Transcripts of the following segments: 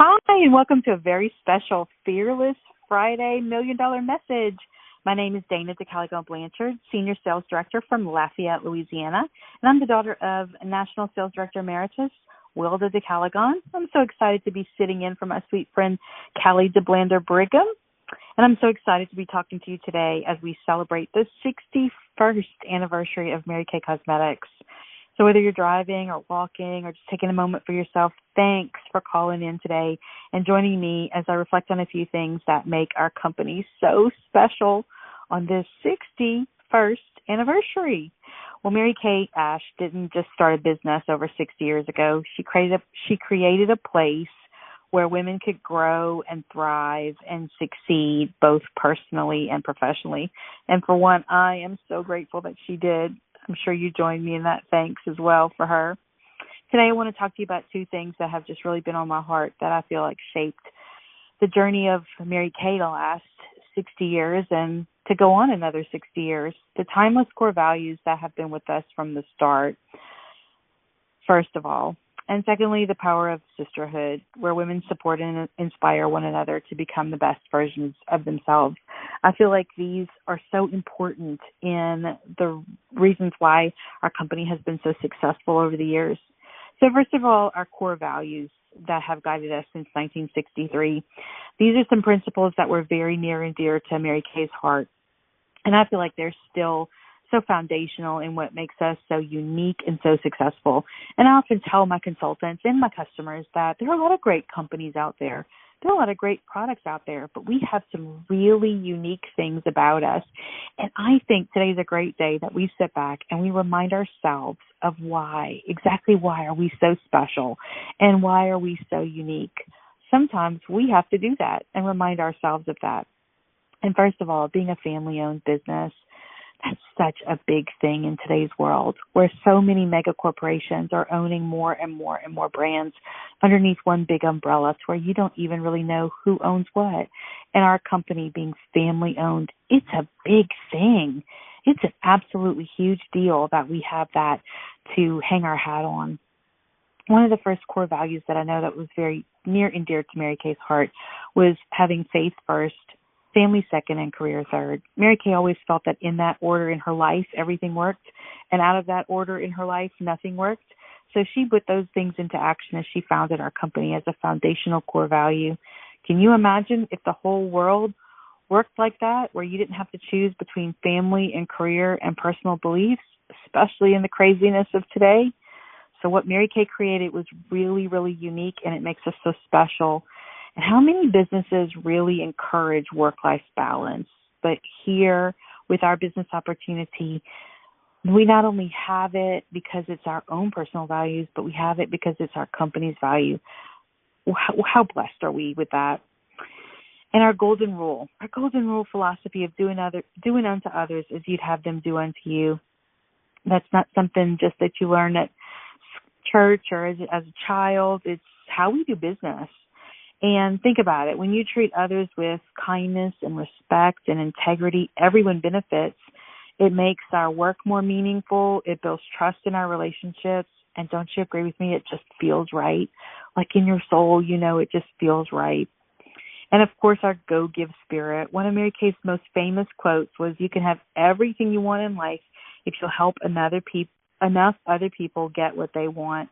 Hi, and welcome to a very special Fearless Friday $1 Million Message. My name is Dana DeCaligo Blanchard, Senior Sales Director from Lafayette, Louisiana, and I'm the daughter of National Sales Director Emeritus Wilda DeCaligon. I'm so excited to be sitting in for my sweet friend Callie DeBlander Brigham, and I'm so excited to be talking to you today as we celebrate the 61st anniversary of Mary Kay Cosmetics. So whether you're driving or walking or just taking a moment for yourself, thanks for calling in today and joining me as I reflect on a few things that make our company so special on this 61st anniversary. Well, Mary Kay Ash didn't just start a business over 60 years ago. She created a place where women could grow and thrive and succeed both personally and professionally. And for one, I am so grateful that she did. I'm sure you join me in that thanks as well for her. Today I want to talk to you about two things that have just really been on my heart that I feel like shaped the journey of Mary Kay the last 60 years and to go on another 60 years. The timeless core values that have been with us from the start, first of all. And secondly, the power of sisterhood, where women support and inspire one another to become the best versions of themselves. I feel like these are so important in the reasons why our company has been so successful over the years. So first of all, our core values that have guided us since 1963. These are some principles that were very near and dear to Mary Kay's heart. And I feel like they're still so foundational in what makes us so unique and so successful. And I often tell my consultants and my customers that there are a lot of great companies out there. There are a lot of great products out there, but we have some really unique things about us. And I think today's a great day that we sit back and we remind ourselves of exactly why are we so special and why are we so unique. Sometimes we have to do that and remind ourselves of that. And first of all, being a family-owned business, that's such a big thing in today's world where so many mega corporations are owning more and more and more brands underneath one big umbrella to where you don't even really know who owns what. And our company being family owned, it's a big thing. It's an absolutely huge deal that we have that to hang our hat on. One of the first core values that I know that was very near and dear to Mary Kay's heart was having faith first, family second, and career third. Mary Kay always felt that in that order in her life, everything worked, and out of that order in her life, nothing worked. So she put those things into action as she founded our company as a foundational core value. Can you imagine if the whole world worked like that, where you didn't have to choose between family and career and personal beliefs, especially in the craziness of today? So what Mary Kay created was really, really unique, and it makes us so special. And how many businesses really encourage work-life balance? But here, with our business opportunity, we not only have it because it's our own personal values, but we have it because it's our company's value. How blessed are we with that? And our golden rule philosophy of doing unto others as you'd have them do unto you. That's not something just that you learn at church or as a child. It's how we do business. And think about it. When you treat others with kindness and respect and integrity, everyone benefits. It makes our work more meaningful. It builds trust in our relationships. And don't you agree with me? It just feels right. Like in your soul, it just feels right. And, of course, our go-give spirit. One of Mary Kay's most famous quotes was, you can have everything you want in life if you'll help enough other people get what they want.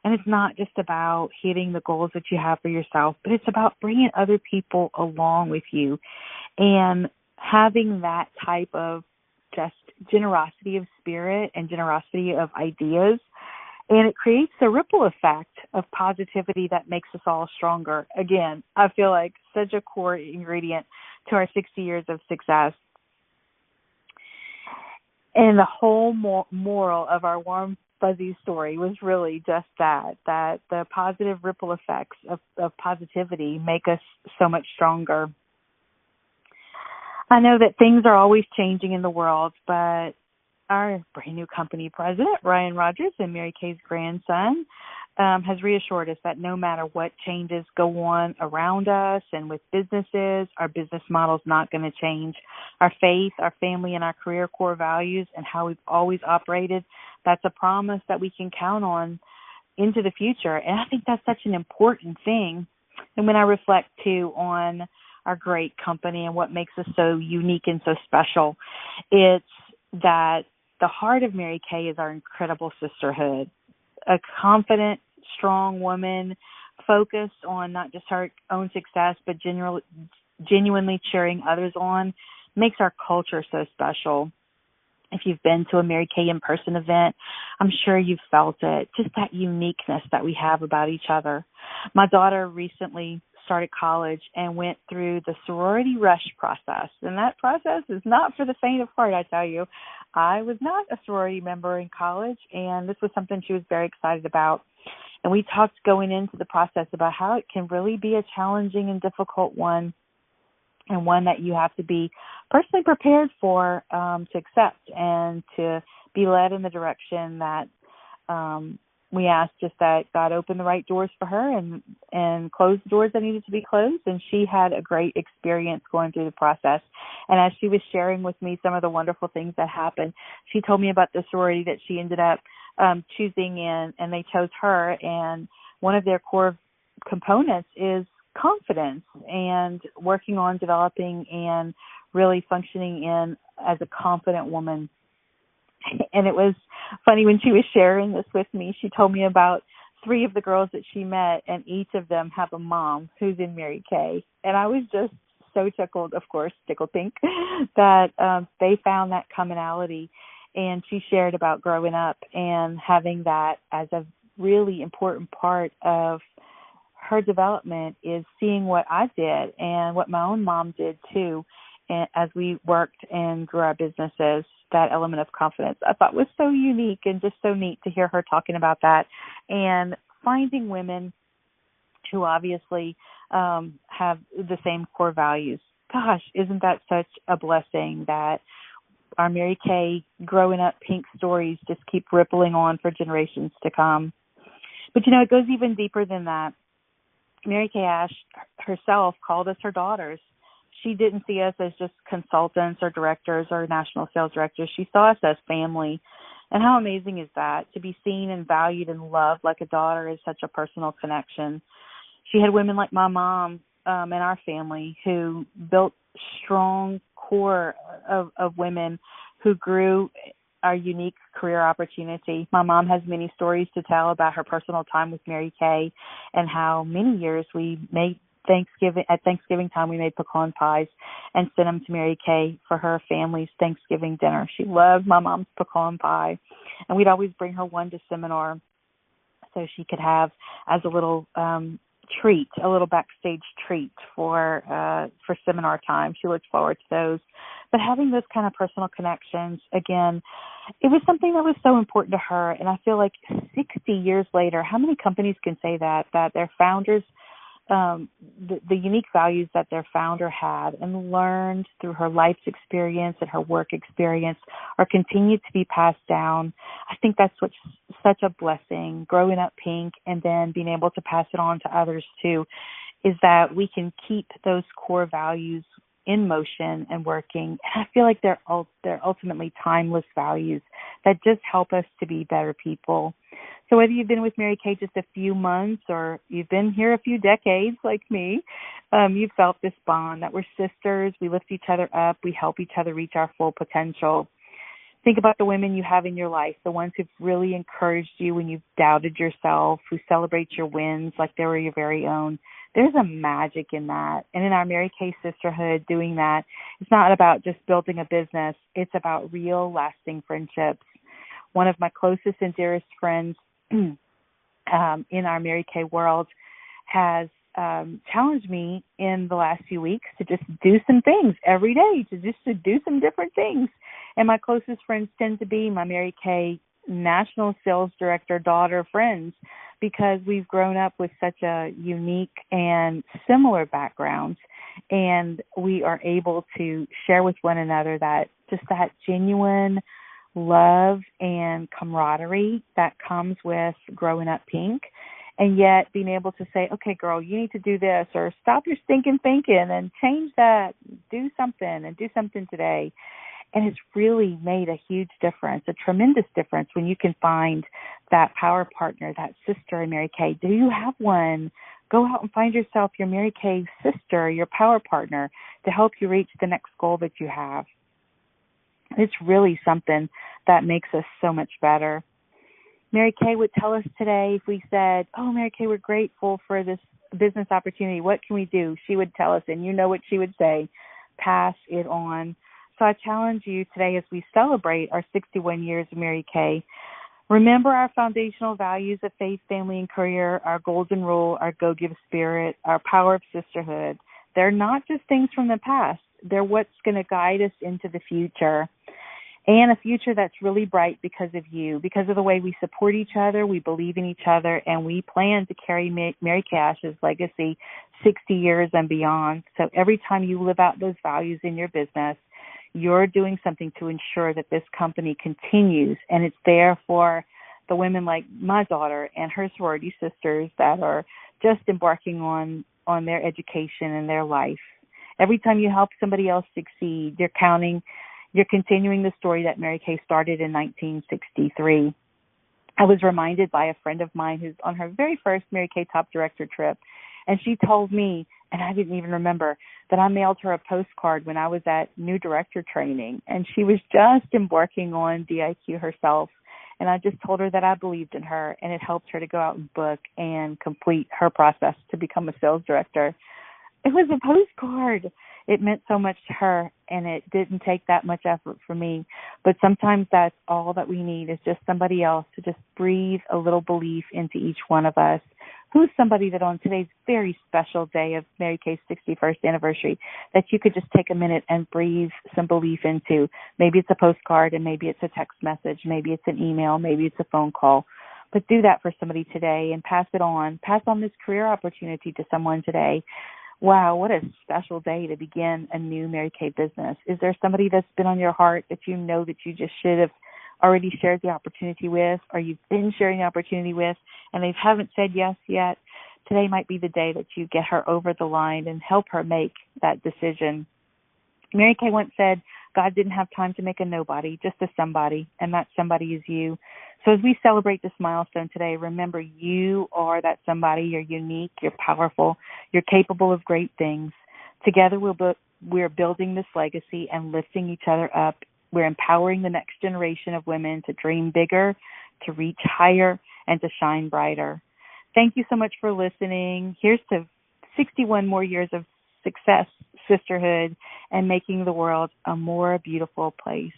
And it's not just about hitting the goals that you have for yourself, but it's about bringing other people along with you and having that type of just generosity of spirit and generosity of ideas. And it creates a ripple effect of positivity that makes us all stronger. Again, I feel like such a core ingredient to our 60 years of success. And the whole moral of our warm fuzzy story was really just that the positive ripple effects of positivity make us so much stronger. I know that things are always changing in the world, but our brand new company president, Ryan Rogers, and Mary Kay's grandson, has reassured us that no matter what changes go on around us and with businesses, our business model is not going to change. Our faith, our family, and our career core values and how we've always operated, that's a promise that we can count on into the future. And I think that's such an important thing. And when I reflect, too, on our great company and what makes us so unique and so special, it's that the heart of Mary Kay is our incredible sisterhood, a confident, strong woman focused on not just her own success, but genuinely cheering others on, makes our culture so special. If you've been to a Mary Kay in-person event, I'm sure you've felt it, just that uniqueness that we have about each other. My daughter recently started college and went through the sorority rush process. And that process is not for the faint of heart, I tell you. I was not a sorority member in college, and this was something she was very excited about. And we talked going into the process about how it can really be a challenging and difficult one, and one that you have to be personally prepared for, to accept and to be led in the direction that we asked, just that God opened the right doors for her and closed the doors that needed to be closed. And she had a great experience going through the process. And as she was sharing with me some of the wonderful things that happened, she told me about the sorority that she ended up choosing in, and they chose her. And one of their core components is confidence and working on developing and really functioning in as a confident woman. And it was funny when she was sharing this with me. She told me about 3 of the girls that she met, and each of them have a mom who's in Mary Kay. And I was just so tickled, of course, tickled pink, that they found that commonality. And she shared about growing up and having that as a really important part of her development, is seeing what I did and what my own mom did too, and as we worked and grew our businesses. That element of confidence I thought was so unique, and just so neat to hear her talking about that, and finding women who obviously have the same core values. Gosh, isn't that such a blessing that our Mary Kay growing up pink stories just keep rippling on for generations to come. But it goes even deeper than that. Mary Kay Ash herself called us her daughters. She didn't see us as just consultants or directors or national sales directors. She saw us as family. And how amazing is that? To be seen and valued and loved like a daughter is such a personal connection. She had women like my mom in our family who built strong core of women who grew our unique career opportunity. My mom has many stories to tell about her personal time with Mary Kay, and how many years we made Thanksgiving time, we made pecan pies and sent them to Mary Kay for her family's Thanksgiving dinner. She loved my mom's pecan pie, and we'd always bring her one to seminar so she could have as a little treat, a little backstage treat for seminar time. She looked forward to those. But having those kind of personal connections, again, it was something that was so important to her. And I feel like 60 years later, how many companies can say that their founders, the unique values that their founder had and learned through her life's experience and her work experience are continued to be passed down. I think that's what's such a blessing, growing up pink and then being able to pass it on to others too, is that we can keep those core values in motion and working. And I feel like they're ultimately timeless values that just help us to be better people. So whether you've been with Mary Kay just a few months or you've been here a few decades like me, you've felt this bond that we're sisters. We lift each other up. We help each other reach our full potential. Think about the women you have in your life, the ones who've really encouraged you when you've doubted yourself, who celebrate your wins like they were your very own. There's a magic in that. And in our Mary Kay sisterhood, doing that, it's not about just building a business. It's about real, lasting friendships. One of my closest and dearest friends in our Mary Kay world has challenged me in the last few weeks to just do some things every day, to do some different things. And my closest friends tend to be my Mary Kay national sales director daughter friends, because we've grown up with such a unique and similar backgrounds, and we are able to share with one another that genuine love and camaraderie that comes with growing up pink, and yet being able to say, okay, girl, you need to do this, or stop your stinking thinking and change that, do something today. And it's really made a huge difference, a tremendous difference, when you can find that power partner, that sister in Mary Kay. Do you have one Go out and find yourself your Mary Kay sister, your power partner, to help you reach the next goal that you have. It's really something that makes us so much better. Mary Kay would tell us today, if we said, oh, Mary Kay, we're grateful for this business opportunity, what can we do? She would tell us, and you know what she would say, pass it on. So I challenge you today as we celebrate our 61 years of Mary Kay. Remember our foundational values of faith, family, and career, our golden rule, our go-give spirit, our power of sisterhood. They're not just things from the past. They're what's going to guide us into the future, and a future that's really bright because of you, because of the way we support each other, we believe in each other, and we plan to carry Mary Kay Ash's legacy 60 years and beyond. So every time you live out those values in your business, you're doing something to ensure that this company continues, and it's there for the women like my daughter and her sorority sisters that are just embarking on their education and their life. Every time you help somebody else succeed, you're continuing the story that Mary Kay started in 1963. I was reminded by a friend of mine who's on her very first Mary Kay Top Director trip, and she told me, and I didn't even remember, that I mailed her a postcard when I was at new director training, and she was just embarking on DIQ herself, and I just told her that I believed in her, and it helped her to go out and book and complete her process to become a sales director. It was a postcard. It meant so much to her, and it didn't take that much effort for me. But sometimes that's all that we need, is just somebody else to just breathe a little belief into each one of us. Who's somebody that on today's very special day of Mary Kay's 61st anniversary that you could just take a minute and breathe some belief into? Maybe it's a postcard, and maybe it's a text message, maybe it's an email, maybe it's a phone call. But do that for somebody today and pass it on. Pass on this career opportunity to someone today. Wow, what a special day to begin a new Mary Kay business. Is there somebody that's been on your heart that you know that you just should have already shared the opportunity with, or you've been sharing the opportunity with, and they haven't said yes yet? Today might be the day that you get her over the line and help her make that decision. Mary Kay once said, God didn't have time to make a nobody, just a somebody, and that somebody is you. So as we celebrate this milestone today, remember you are that somebody. You're unique, you're powerful, you're capable of great things. Together we're building this legacy and lifting each other up. We're empowering the next generation of women to dream bigger, to reach higher, and to shine brighter. Thank you so much for listening. Here's to 61 more years of success, sisterhood, and making the world a more beautiful place,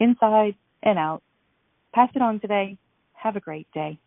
inside and out. Pass it on today. Have a great day.